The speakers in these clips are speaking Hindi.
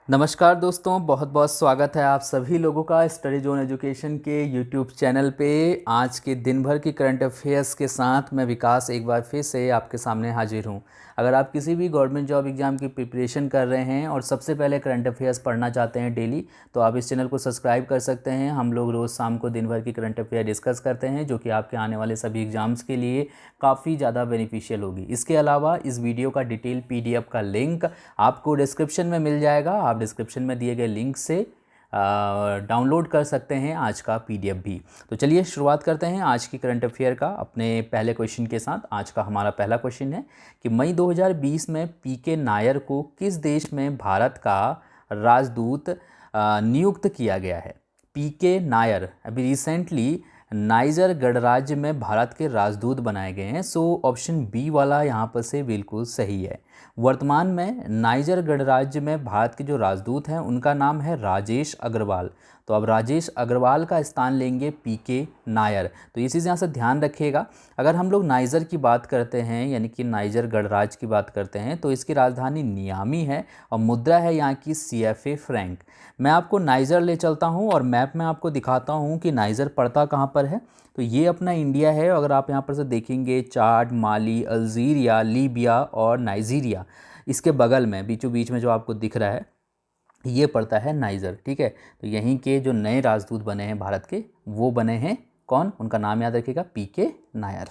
नमस्कार दोस्तों, बहुत बहुत स्वागत है आप सभी लोगों का स्टडी जोन एजुकेशन के यूट्यूब चैनल पे। आज के दिन भर की करंट अफेयर्स के साथ मैं विकास एक बार फिर से आपके सामने हाजिर हूँ। अगर आप किसी भी गवर्नमेंट जॉब एग्ज़ाम की प्रिपरेशन कर रहे हैं और सबसे पहले करंट अफेयर्स पढ़ना चाहते हैं डेली, तो आप इस चैनल को सब्सक्राइब कर सकते हैं। हम लोग रोज़ शाम को दिन भर की करंट अफेयर डिस्कस करते हैं, जो कि आपके आने वाले सभी एग्ज़ाम्स के लिए काफ़ी ज़्यादा बेनिफिशियल होगी। इसके अलावा इस वीडियो का डिटेल PDF का लिंक आपको डिस्क्रिप्शन में मिल जाएगा। आप डिस्क्रिप्शन में दिए गए लिंक से डाउनलोड कर सकते हैं आज का PDF भी। तो चलिए शुरुआत करते हैं आज की करंट अफेयर का अपने पहले क्वेश्चन के साथ। आज का हमारा पहला क्वेश्चन है कि मई 2020 में PK नायर को किस देश में भारत का राजदूत नियुक्त किया गया है। PK नायर अभी रिसेंटली नाइजर गणराज्य में भारत के राजदूत बनाए गए हैं। सो ऑप्शन बी वाला यहाँ पर से बिल्कुल सही है। वर्तमान में नाइजर गणराज्य में भारत के जो राजदूत हैं उनका नाम है राजेश अग्रवाल। तो अब राजेश अग्रवाल का स्थान लेंगे PK नायर। तो ये चीज़ यहाँ से ध्यान रखिएगा। अगर हम लोग नाइजर की बात करते हैं, यानी कि नाइजर गणराज्य की बात करते हैं, तो इसकी राजधानी नियामी है और मुद्रा है यहाँ की CFA फ्रैंक। मैं आपको नाइजर ले चलता हूँ और मैप में आपको दिखाता हूँ कि नाइजर पड़ता कहाँ पर है। तो ये अपना इंडिया है। अगर आप यहाँ पर से देखेंगे, चाड, माली, अल्जीरिया, लीबिया और नाइजीरिया, इसके बगल में बीचों बीच में जो आपको दिख रहा है ये पड़ता है नाइजर। ठीक है, तो यहीं के जो नए राजदूत बने हैं भारत के, वो बने हैं कौन, उनका नाम याद रखिएगा, PK नायर।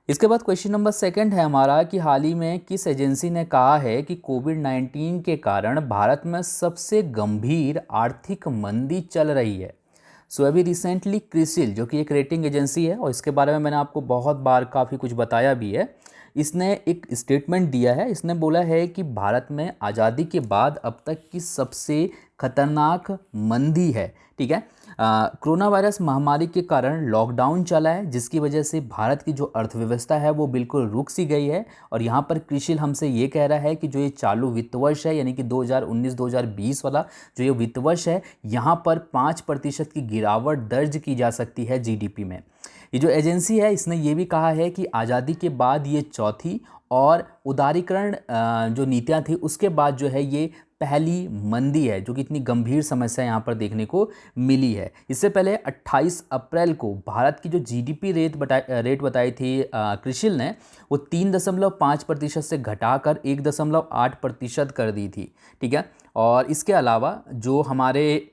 इसके बाद क्वेश्चन नंबर सेकंड है हमारा कि हाल ही में किस एजेंसी ने कहा है कि कोविड-19 के कारण भारत में सबसे गंभीर आर्थिक मंदी चल रही है। सो अभी रिसेंटली क्रिसिल, जो कि एक रेटिंग एजेंसी है और इसके बारे में मैंने आपको बहुत बार काफ़ी कुछ बताया भी है, इसने एक स्टेटमेंट दिया है। इसने बोला है कि भारत में आज़ादी के बाद अब तक की सबसे खतरनाक मंदी है। ठीक है, कोरोना वायरस महामारी के कारण लॉकडाउन चला है, जिसकी वजह से भारत की जो अर्थव्यवस्था है वो बिल्कुल रुक सी गई है। और यहाँ पर क्रिसिल हमसे ये कह रहा है कि जो ये चालू वित्त वर्ष है, यानी कि 2019-2020 वाला जो ये वित्त वर्ष है, यहाँ पर 5% की गिरावट दर्ज की जा सकती है GDP में। ये जो एजेंसी है इसने ये भी कहा है कि आज़ादी के बाद ये चौथी और उदारीकरण जो नीतियाँ थी उसके बाद जो है ये पहली मंदी है, जो कि इतनी गंभीर समस्या यहाँ पर देखने को मिली है। इससे पहले 28 अप्रैल को भारत की जो GDP रेट बताई थी क्रिसिल ने, वो 3.5% से घटाकर 1.8% कर दी थी। ठीक है, और इसके अलावा जो हमारे,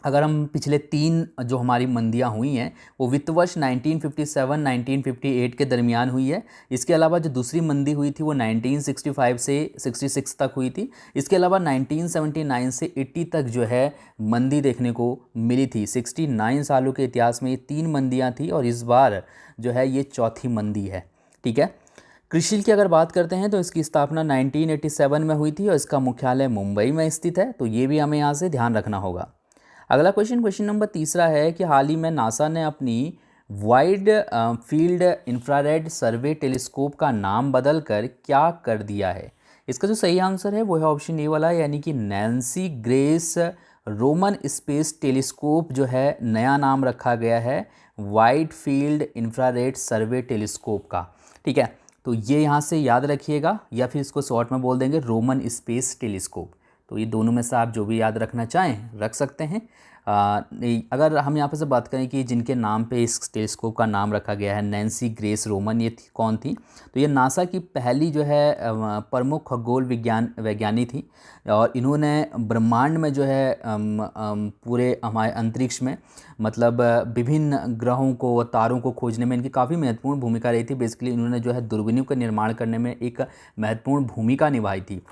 अगर हम पिछले 3 जो हमारी मंदियाँ हुई हैं वो वित्त वर्ष 1957-1958 के दरमियान हुई है। इसके अलावा जो दूसरी मंदी हुई थी वो 1965 से 66 तक हुई थी। इसके अलावा 1979 से 80 तक जो है मंदी देखने को मिली थी। 69 सालों के इतिहास में ये 3 मंदियाँ थी और इस बार जो है ये चौथी मंदी है। ठीक है, क्रिसिल की अगर बात करते हैं तो इसकी स्थापना 1987 में हुई थी और इसका मुख्यालय मुंबई में स्थित है। तो ये भी हमें यहाँ से ध्यान रखना होगा। अगला क्वेश्चन नंबर तीसरा है कि हाल ही में नासा ने अपनी वाइड फील्ड इंफ्रारेड सर्वे टेलीस्कोप का नाम बदलकर क्या कर दिया है। इसका जो सही आंसर है वो है ऑप्शन ए वाला, यानी कि Nancy grace Roman space telescope जो है नया नाम रखा गया है वाइड फील्ड इंफ्रारेड सर्वे टेलीस्कोप का। ठीक है, तो ये यहाँ से याद रखिएगा या फिर इसको शॉर्ट में बोल देंगे रोमन स्पेस टेलीस्कोप। तो ये दोनों में से आप जो भी याद रखना चाहें रख सकते हैं। अगर हम यहाँ पर से बात करें कि जिनके नाम पे इस टेलीस्कोप का नाम रखा गया है, नैन्सी ग्रेस रोमन, ये कौन थी, तो ये नासा की पहली जो है प्रमुख खगोल वैज्ञानी थी। और इन्होंने ब्रह्मांड में जो है पूरे हमारे अंतरिक्ष में, मतलब विभिन्न ग्रहों को, तारों को खोजने में इनकी काफ़ी महत्वपूर्ण भूमिका रही थी। बेसिकली इन्होंने जो है दूरबीनों का निर्माण करने में एक महत्वपूर्ण भूमिका निभाई थी।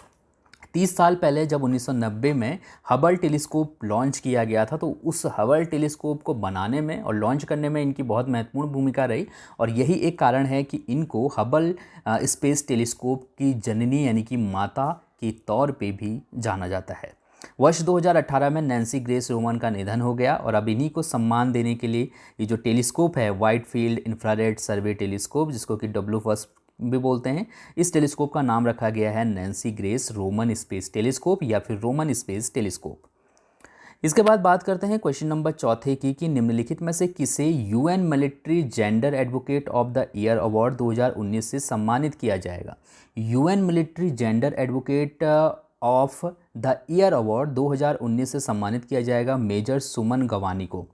30 साल पहले जब 1990 में हबल टेलीस्कोप लॉन्च किया गया था, तो उस हबल टेलीस्कोप को बनाने में और लॉन्च करने में इनकी बहुत महत्वपूर्ण भूमिका रही। और यही एक कारण है कि इनको हबल स्पेस टेलीस्कोप की जननी यानी कि माता के तौर पे भी जाना जाता है। वर्ष 2018 में नैन्सी ग्रेस रोमन का निधन हो गया और अब इन्हीं को सम्मान देने के लिए ये जो टेलीस्कोप है वाइड फील्ड इंफ्रारेड सर्वे टेलीस्कोप, जिसको कि W भी बोलते हैं, इस टेलीस्कोप का नाम रखा गया है Nancy grace Roman space telescope या फिर रोमन स्पेस टेलीस्कोप। इसके बाद बात करते हैं क्वेश्चन नंबर चौथे की कि निम्नलिखित में से किसे UN military gender advocate of the year award 2019 से सम्मानित किया जाएगा। UN military gender advocate of the year award 2019 से सम्मानित किया जाएगा मेजर सुमन गवानी को।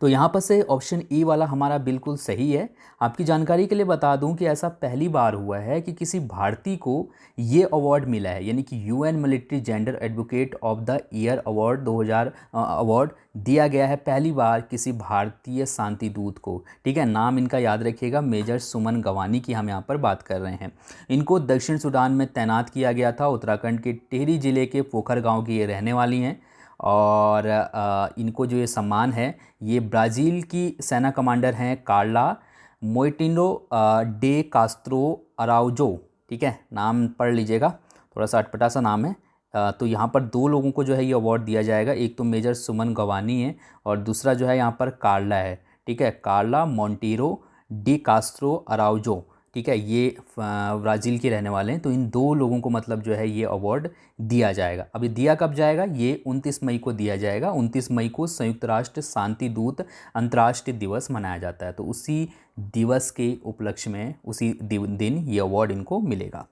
तो यहाँ पर से ऑप्शन ई वाला हमारा बिल्कुल सही है। आपकी जानकारी के लिए बता दूं कि ऐसा पहली बार हुआ है कि किसी भारतीय को ये अवार्ड मिला है, यानी कि UN military gender advocate of the year award 2000 award दिया गया है पहली बार किसी भारतीय शांति दूत को। ठीक है, नाम इनका याद रखिएगा, मेजर सुमन गवानी की हम यहाँ पर बात कर रहे हैं। इनको दक्षिण सूडान में तैनात किया गया था। उत्तराखंड के टिहरी जिले के पोखर गाँव की ये रहने वाली हैं और इनको जो ये सम्मान है ये ब्राज़ील की सेना कमांडर हैं कार्ला मोइटिनो डे कास्त्रो अराउजो। ठीक है, नाम पढ़ लीजिएगा, थोड़ा सा अटपटा सा नाम है। तो यहाँ पर दो लोगों को जो है ये अवार्ड दिया जाएगा, एक तो मेजर सुमन गवानी है और दूसरा जो है यहाँ पर कार्ला है। ठीक है, कार्ला मोंटेरो डी कास्त्रो अराउजो। ठीक है, ये ब्राज़ील के रहने वाले हैं। तो इन दो लोगों को मतलब जो है ये अवार्ड दिया जाएगा। अभी दिया कब जाएगा? ये 29 मई को दिया जाएगा। 29 मई को संयुक्त राष्ट्र शांति दूत अंतर्राष्ट्रीय दिवस मनाया जाता है। तो उसी दिवस के उपलक्ष्य में उसी दिन ये अवार्ड इनको मिलेगा।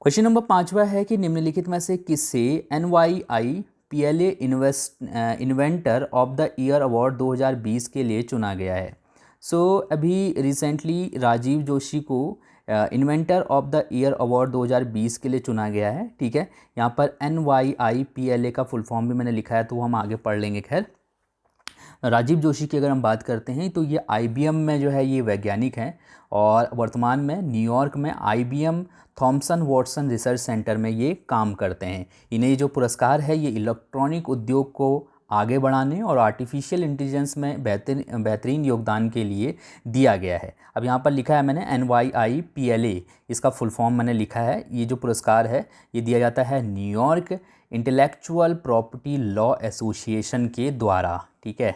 क्वेश्चन नंबर 5वां है कि निम्नलिखित में से किसे NYIPLA inventor of the year award 2020 के लिए चुना गया है? अभी रिसेंटली राजीव जोशी को inventor of the year award 2020 के लिए चुना गया है। ठीक है, यहाँ पर NYIPLA का फुल फॉर्म भी मैंने लिखा है तो वो हम आगे पढ़ लेंगे। खैर, राजीव जोशी की अगर हम बात करते हैं तो ये IBM में जो है ये वैज्ञानिक हैं और वर्तमान में न्यूयॉर्क में IBM Thomson Watson research centre में ये काम करते हैं। इन्हें जो पुरस्कार है ये इलेक्ट्रॉनिक उद्योग को आगे बढ़ाने और आर्टिफिशियल इंटेलिजेंस में बेहतरीन योगदान के लिए दिया गया है। अब यहाँ पर लिखा है मैंने NYIPLA, इसका फुल फॉर्म मैंने लिखा है। ये जो पुरस्कार है ये दिया जाता है New York intellectual property law association के द्वारा। ठीक है,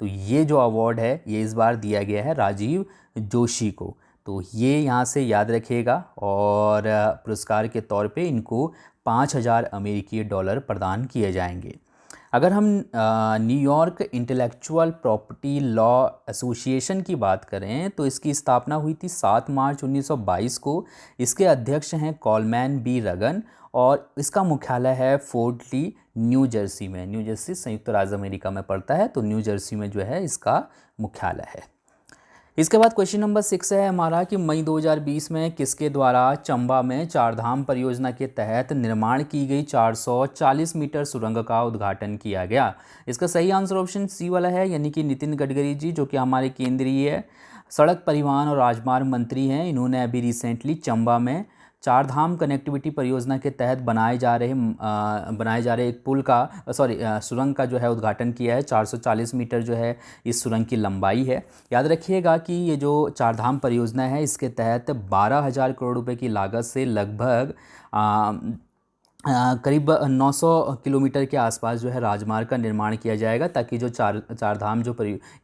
तो ये जो अवार्ड है ये इस बार दिया गया है राजीव जोशी को। तो ये यहाँ से याद रखिएगा और पुरस्कार के तौर पे इनको 5000 अमेरिकी डॉलर प्रदान किए जाएंगे। अगर हम New York intellectual property law association की बात करें तो इसकी स्थापना हुई थी 7 मार्च 1922 को। इसके अध्यक्ष हैं कॉलमैन बी रगन और इसका मुख्यालय है फोर्ट ली, न्यू जर्सी में। न्यू जर्सी संयुक्त राज्य अमेरिका में पड़ता है, तो न्यू जर्सी में जो है इसका मुख्यालय है। इसके बाद क्वेश्चन नंबर 6 है हमारा कि मई 2020 में किसके द्वारा चंबा में चारधाम परियोजना के तहत निर्माण की गई 440 मीटर सुरंग का उद्घाटन किया गया? इसका सही आंसर ऑप्शन सी वाला है, यानी कि नितिन गडकरी जी, जो कि हमारे केंद्रीय सड़क परिवहन और राजमार्ग मंत्री हैं। इन्होंने अभी रिसेंटली चंबा में चारधाम कनेक्टिविटी परियोजना के तहत बनाए जा रहे एक पुल का सुरंग का जो है उद्घाटन किया है। 440 मीटर जो है इस सुरंग की लंबाई है। याद रखिएगा कि ये जो चारधाम परियोजना है इसके तहत 12,000 करोड़ रुपए की लागत से लगभग करीब 900 किलोमीटर के आसपास जो है राजमार्ग का निर्माण किया जाएगा, ताकि जो चारधाम जो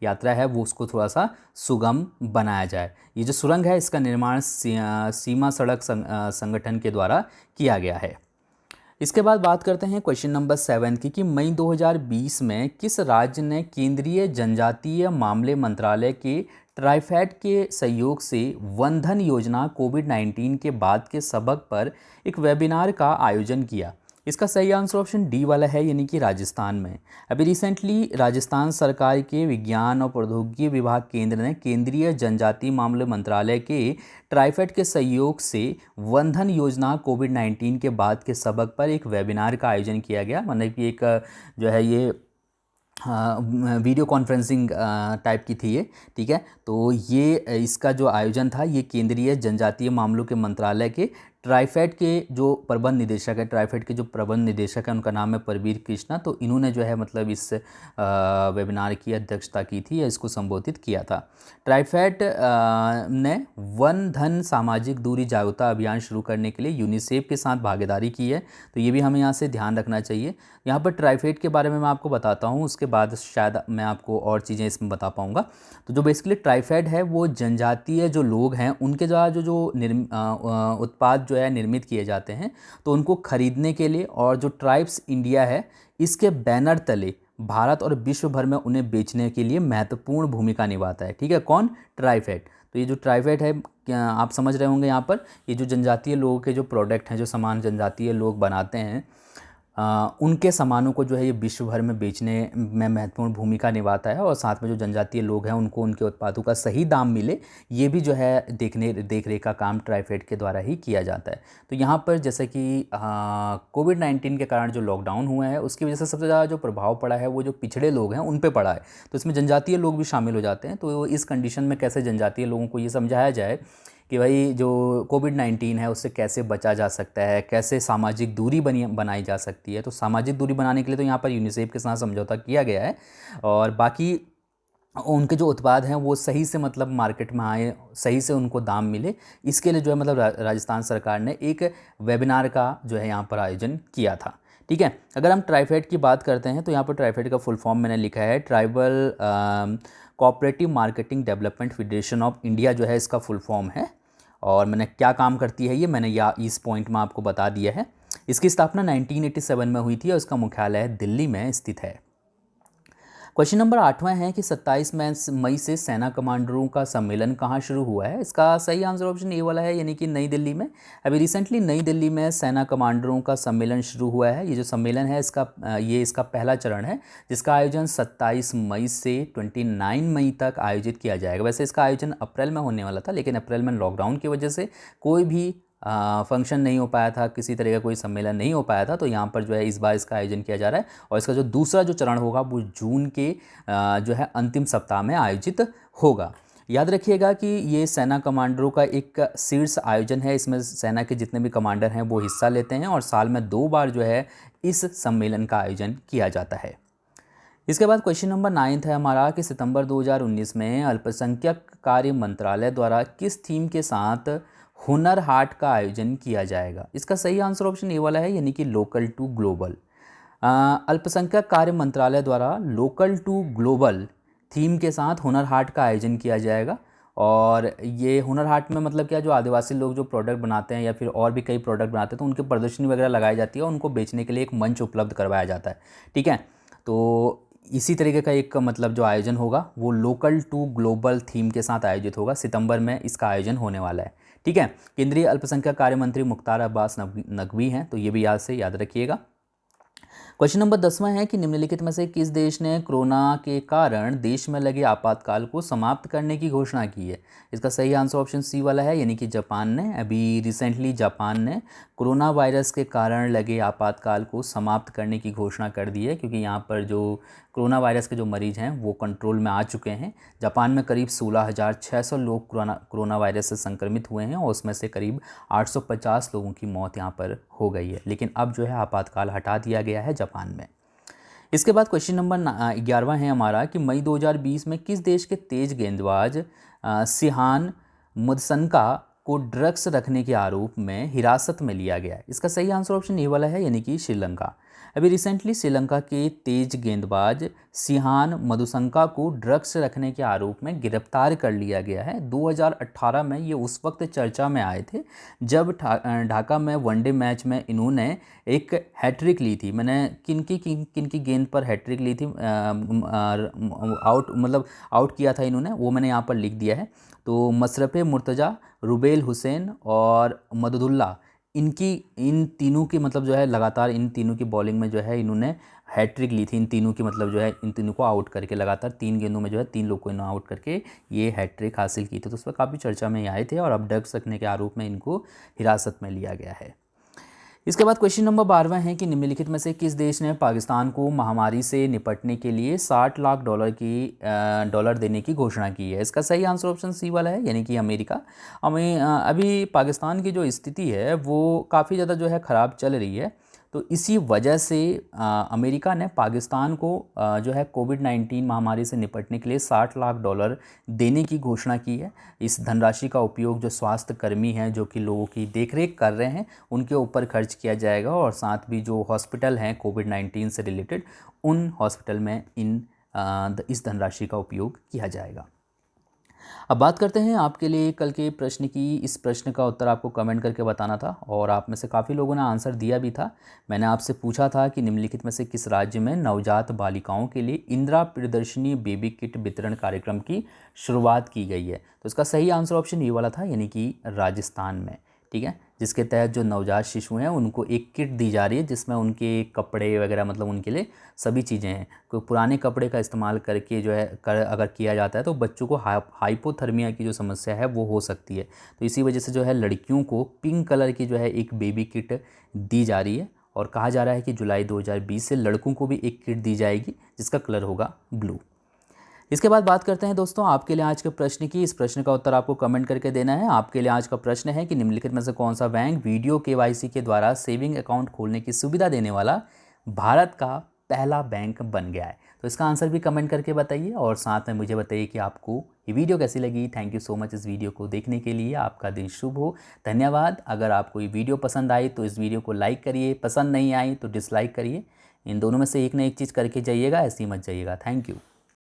यात्रा है वो उसको थोड़ा सा सुगम बनाया जाए। ये जो सुरंग है इसका निर्माण सीमा सड़क संगठन के द्वारा किया गया है। इसके बाद बात करते हैं क्वेश्चन नंबर 7 की कि मई 2020 में किस राज्य ने केंद्रीय जनजातीय मामले मंत्रालय के ट्राइफेड के सहयोग से वन धन योजना कोविड-19 के बाद के सबक पर एक वेबिनार का आयोजन किया? इसका सही आंसर ऑप्शन डी वाला है, यानी कि राजस्थान में। अभी रिसेंटली राजस्थान सरकार के विज्ञान और प्रौद्योगिकी विभाग केंद्र ने केंद्रीय जनजातीय मामले मंत्रालय के ट्राइफेड के सहयोग से वन धन योजना कोविड-19 के बाद के सबक पर एक वेबिनार का आयोजन किया गया। मतलब कि एक जो है ये वीडियो कॉन्फ्रेंसिंग टाइप की थी ये। ठीक है, तो ये इसका जो आयोजन था ये केंद्रीय जनजातीय मामलों के मंत्रालय के ट्राइफेड के जो प्रबंध निदेशक है, ट्राइफेड के जो प्रबंध निदेशक है उनका नाम है परवीर कृष्णा। तो इन्होंने जो है मतलब इस वेबिनार की अध्यक्षता की थी या इसको संबोधित किया था। ट्राइफेड ने वन धन सामाजिक दूरी जागरूकता अभियान शुरू करने के लिए यूनिसेफ के साथ भागीदारी की है। तो ये भी हमें यहाँ से ध्यान रखना चाहिए। यहाँ पर ट्राइफेड के बारे में मैं आपको बताता हूँ, उसके बाद शायद मैं आपको और चीज़ें इसमें बता पाऊँगा। तो जो बेसिकली ट्राइफेड है वो जनजातीय जो लोग हैं उनके द्वारा जो उत्पाद जो है निर्मित किए जाते हैं तो उनको खरीदने के लिए, और जो ट्राइब्स इंडिया है इसके बैनर तले भारत और विश्व भर में उन्हें बेचने के लिए महत्वपूर्ण भूमिका निभाता है। ठीक है, कौन? ट्राइफेड। तो ये जो ट्राइफेड है क्या आप समझ रहे होंगे यहाँ पर, ये जो जनजातीय लोगों के जो प्रोडक्ट हैं, जो सामान जनजातीय लोग बनाते हैं, उनके सामानों को जो है ये विश्व भर में बेचने में महत्वपूर्ण भूमिका निभाता है, और साथ में जो जनजातीय लोग हैं उनको उनके उत्पादों का सही दाम मिले, ये भी जो है देख रेख का काम ट्राइफेड के द्वारा ही किया जाता है। तो यहाँ पर जैसे कि कोविड-19 के कारण जो लॉकडाउन हुआ है उसकी वजह से सबसे ज़्यादा जो प्रभाव पड़ा है वो जो पिछड़े लोग हैं उन पे पड़ा है, तो इसमें जनजातीय लोग भी शामिल हो जाते हैं। तो इस कंडीशन में कैसे जनजातीय लोगों को ये समझाया जाए कि भाई जो कोविड-19 है उससे कैसे बचा जा सकता है, कैसे सामाजिक दूरी बनाई जा सकती है। तो सामाजिक दूरी बनाने के लिए तो यहाँ पर यूनिसेफ के साथ समझौता किया गया है, और बाकी उनके जो उत्पाद हैं वो सही से मतलब मार्केट में आए, सही से उनको दाम मिले, इसके लिए जो है मतलब राजस्थान सरकार ने एक वेबिनार का जो है यहाँ पर आयोजन किया था। ठीक है, अगर हम ट्राइफेड की बात करते हैं तो यहाँ पर ट्राइफेड का फुल फॉर्म मैंने लिखा है, tribal cooperative marketing development federation of India जो है इसका फुल फॉर्म है। और मैंने क्या काम करती है ये मैंने इस पॉइंट में आपको बता दिया है। इसकी स्थापना 1987 में हुई थी और इसका मुख्यालय दिल्ली में स्थित है। क्वेश्चन नंबर 8वां है कि 27 मई से सेना कमांडरों का सम्मेलन कहाँ शुरू हुआ है। इसका सही आंसर ऑप्शन ए वाला है, यानी कि नई दिल्ली में। अभी रिसेंटली नई दिल्ली में सेना कमांडरों का सम्मेलन शुरू हुआ है। ये जो सम्मेलन है इसका पहला चरण है, जिसका आयोजन 27 मई से 29 मई तक आयोजित किया जाएगा। वैसे इसका आयोजन अप्रैल में होने वाला था, लेकिन अप्रैल में लॉकडाउन की वजह से कोई भी फंक्शन नहीं हो पाया था, किसी तरह का कोई सम्मेलन नहीं हो पाया था, तो यहाँ पर जो है इस बार इसका आयोजन किया जा रहा है। और इसका जो दूसरा जो चरण होगा वो जून के जो है अंतिम सप्ताह में आयोजित होगा। याद रखिएगा कि ये सेना कमांडरों का एक शीर्ष आयोजन है, इसमें सेना के जितने भी कमांडर हैं वो हिस्सा लेते हैं, और साल में 2 बार जो है इस सम्मेलन का आयोजन किया जाता है। इसके बाद क्वेश्चन नंबर 9 है हमारा कि सितंबर 2019 में अल्पसंख्यक कार्य मंत्रालय द्वारा किस थीम के साथ हुनर हाट का आयोजन किया जाएगा। इसका सही आंसर ऑप्शन ए वाला है, यानी कि लोकल टू ग्लोबल। अल्पसंख्यक कार्य मंत्रालय द्वारा लोकल टू ग्लोबल थीम के साथ हुनर हाट का आयोजन किया जाएगा। और ये हुनर हाट में मतलब क्या, जो आदिवासी लोग जो प्रोडक्ट बनाते हैं या फिर और भी कई प्रोडक्ट बनाते हैं तो उनकी प्रदर्शनी वगैरह लगाई जाती है और उनको बेचने के लिए एक मंच उपलब्ध करवाया जाता है। ठीक है, तो इसी तरीके का एक मतलब जो आयोजन होगा वो लोकल टू ग्लोबल थीम के साथ आयोजित होगा। सितंबर में इसका आयोजन होने वाला है। ठीक है, केंद्रीय अल्पसंख्यक कार्य मंत्री मुख्तार अब्बास नकवी हैं, तो ये भी याद रखिएगा। क्वेश्चन नंबर 10वां है कि निम्नलिखित में से किस देश ने कोरोना के कारण देश में लगे आपातकाल को समाप्त करने की घोषणा की है। इसका सही आंसर ऑप्शन सी वाला है, यानी कि जापान ने। अभी रिसेंटली जापान ने कोरोना वायरस के कारण लगे आपातकाल को समाप्त करने की घोषणा कर दी है, क्योंकि यहाँ पर जो कोरोना वायरस के जो मरीज़ हैं वो कंट्रोल में आ चुके हैं। जापान में करीब 16,600 लोग कोरोना वायरस से संक्रमित हुए हैं, और उसमें से करीब 850 लोगों की मौत यहाँ पर हो गई है। लेकिन अब जो है आपातकाल हटा दिया गया है जापान में। इसके बाद क्वेश्चन नंबर 11वां है हमारा कि मई 2020 में किस देश के तेज गेंदबाज सिहान मुदसनका को ड्रग्स रखने के आरोप में हिरासत में लिया गया है। इसका सही आंसर ऑप्शन ए वाला है, यानी कि श्रीलंका। अभी रिसेंटली श्रीलंका के तेज गेंदबाज सिहान मधुसंका को ड्रग्स रखने के आरोप में गिरफ्तार कर लिया गया है। 2018 में ये उस वक्त चर्चा में आए थे जब ढाका में वनडे मैच में इन्होंने एक हैट्रिक ली थी। मैंने किनकी गेंद पर हैट्रिक ली थी, आउट किया था इन्होंने, वो मैंने यहाँ पर लिख दिया है। तो मशरफ़े मुर्तज़ा, रुबेल हुसैन और मददुल्ला, इन तीनों की मतलब जो है लगातार इन तीनों की बॉलिंग में जो है इन्होंने हैट्रिक ली थी। इन तीनों की मतलब जो है इन तीनों को आउट करके लगातार 3 गेंदों में जो है 3 लोग को इन्होंने आउट करके ये हैट्रिक हासिल की थी। तो उस पर काफ़ी चर्चा में आए थे, और अब ड्रग्स रखने के आरोप में इनको हिरासत में लिया गया है। इसके बाद क्वेश्चन नंबर 12वां है कि निम्नलिखित में से किस देश ने पाकिस्तान को महामारी से निपटने के लिए $60 लाख डॉलर देने की घोषणा की है। इसका सही आंसर ऑप्शन सी वाला है, यानी कि अमेरिका। अभी पाकिस्तान की जो स्थिति है वो काफ़ी ज़्यादा जो है ख़राब चल रही है, तो इसी वजह से अमेरिका ने पाकिस्तान को जो है कोविड-19 महामारी से निपटने के लिए $60 लाख देने की घोषणा की है। इस धनराशि का उपयोग जो स्वास्थ्य कर्मी हैं जो कि लोगों की देखरेख कर रहे हैं उनके ऊपर खर्च किया जाएगा, और साथ भी जो हॉस्पिटल हैं कोविड-19 से रिलेटेड उन हॉस्पिटल में इस धनराशि का उपयोग किया जाएगा। अब बात करते हैं आपके लिए कल के प्रश्न की। इस प्रश्न का उत्तर आपको कमेंट करके बताना था और आप में से काफ़ी लोगों ने आंसर दिया भी था। मैंने आपसे पूछा था कि निम्नलिखित में से किस राज्य में नवजात बालिकाओं के लिए इंदिरा प्रियदर्शिनी बेबी किट वितरण कार्यक्रम की शुरुआत की गई है। तो इसका सही आंसर ऑप्शन ये वाला था, यानी कि राजस्थान में। ठीक है, जिसके तहत जो नवजात शिशु हैं उनको एक किट दी जा रही है जिसमें उनके कपड़े वगैरह, मतलब उनके लिए सभी चीज़ें हैं। कोई पुराने कपड़े का इस्तेमाल करके जो है अगर किया जाता है तो बच्चों को हाइपोथर्मिया की जो समस्या है वो हो सकती है। तो इसी वजह से जो है लड़कियों को पिंक कलर की जो है एक बेबी किट दी जा रही है और कहा जा रहा है कि जुलाई 2020 से लड़कों को भी एक किट दी जाएगी जिसका कलर होगा ब्लू। इसके बाद बात करते हैं दोस्तों आपके लिए आज के प्रश्न की। इस प्रश्न का उत्तर आपको कमेंट करके देना है। आपके लिए आज का प्रश्न है कि निम्नलिखित में से कौन सा बैंक वीडियो केवाईसी के द्वारा सेविंग अकाउंट खोलने की सुविधा देने वाला भारत का पहला बैंक बन गया है। तो इसका आंसर भी कमेंट करके बताइए और साथ में मुझे बताइए कि आपको ये वीडियो कैसी लगी। थैंक यू सो मच इस वीडियो को देखने के लिए। आपका दिन शुभ हो। धन्यवाद। अगर आपको ये वीडियो पसंद आई तो इस वीडियो को लाइक करिए, पसंद नहीं आई तो डिसलाइक करिए। इन दोनों में से एक ना एक चीज़ करके जाइएगा, ऐसे ही मत जाइएगा। Thank you.